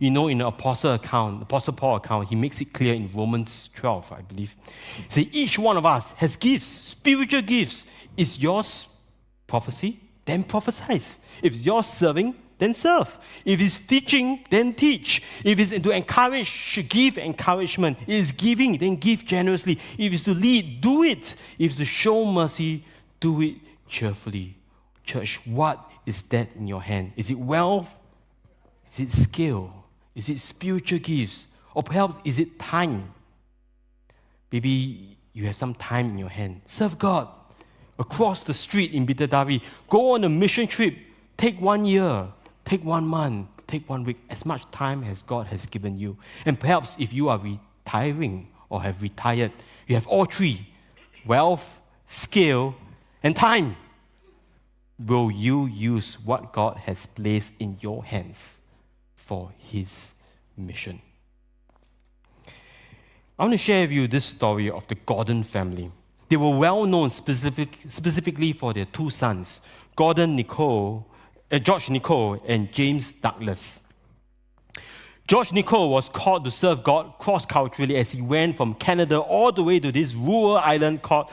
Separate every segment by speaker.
Speaker 1: You know, in the Apostle Paul account, he makes it clear in Romans 12, I believe. Say, each one of us has gifts, spiritual gifts. Is yours prophecy? Then prophesy. If it's yours serving, then serve. If it's teaching, then teach. If it's to encourage, give encouragement. If it's giving, then give generously. If it's to lead, do it. If it's to show mercy, do it cheerfully. Church, what is that in your hand? Is it wealth? Is it skill? Is it spiritual gifts? Or perhaps is it time? Maybe you have some time in your hand. Serve God. Across the street in Bidadari, go on a mission trip. Take 1 year. Take 1 month, take 1 week, as much time as God has given you. And perhaps if you are retiring or have retired, you have all three: wealth, skill, and time. Will you use what God has placed in your hands for His mission? I want to share with you this story of the Gordon family. They were well known specifically for their 2 sons, George Nicole and James Douglas. George Nicole was called to serve God cross-culturally as he went from Canada all the way to this rural island called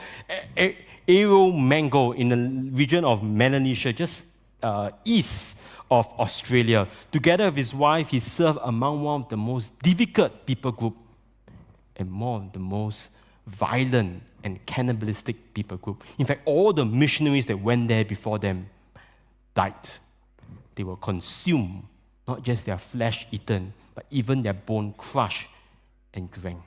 Speaker 1: Arromango in the region of Melanesia, just east of Australia. Together with his wife, he served among one of the most difficult people group and more of the most violent and cannibalistic people group. In fact, all the missionaries that went there before them died. They were consumed, not just their flesh eaten, but even their bone crushed and drank.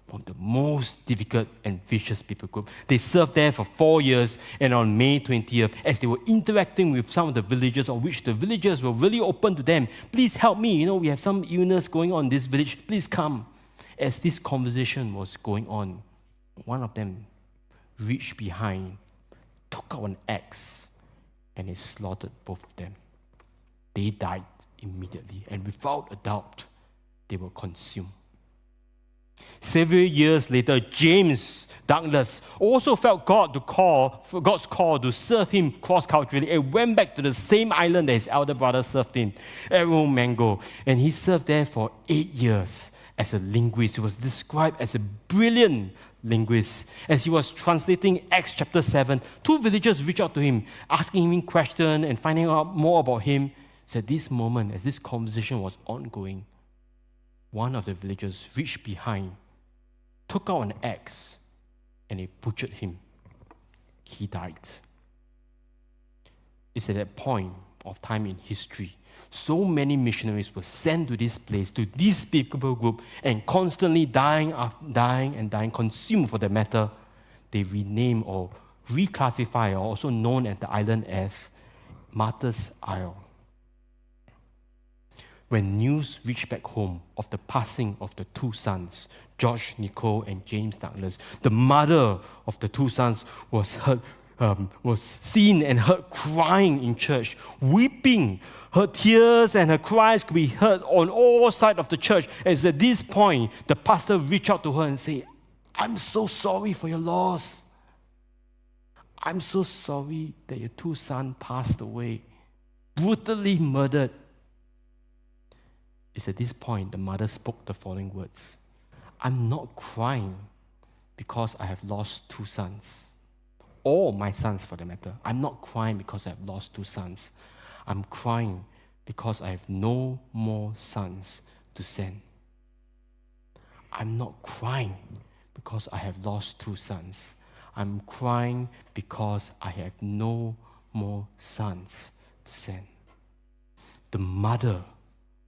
Speaker 1: One of the most difficult and vicious people group. They served there for 4 years, and on May 20th, as they were interacting with some of the villagers, on which the villagers were really open to them, please help me, we have some illness going on in this village, please come. As this conversation was going on, one of them reached behind, took out an axe, and he slaughtered both of them. They died immediately, and without a doubt, they were consumed. Several years later, James Douglas also felt God's call to serve him cross-culturally, and went back to the same island that his elder brother served in, Arromango, and he served there for 8 years as a linguist. He was described as a brilliant linguist. As he was translating Acts chapter 7, 2 villagers reached out to him, asking him questions and finding out more about him. So at this moment, as this conversation was ongoing, one of the villagers reached behind, took out an axe, and he butchered him. He died. It's at that point of time in history, so many missionaries were sent to this place, to this people group, and constantly dying, consumed for that matter. They rename or reclassify, or also known at the island as Martyrs' Isle. When news reached back home of the passing of the 2 sons, George Nicole and James Douglas, the mother of the 2 sons was seen and heard crying in church, weeping. Her tears and her cries could be heard on all sides of the church. As at this point, the pastor reached out to her and said, I'm so sorry for your loss. I'm so sorry that your 2 sons passed away, brutally murdered. It's at this point the mother spoke the following words: I'm not crying because I have lost 2 sons, or my sons for the matter. I'm not crying because I have lost 2 sons. I'm crying because I have no more sons to send. I'm not crying because I have lost 2 sons. I'm crying because I have no more sons to send. The mother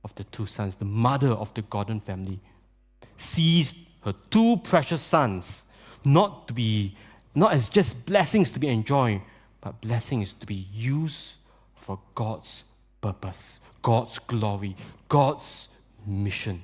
Speaker 1: of the 2 sons, the mother of the Gordon family, sees her 2 precious sons not as just blessings to be enjoyed, but blessings to be used for God's purpose, God's glory, God's mission.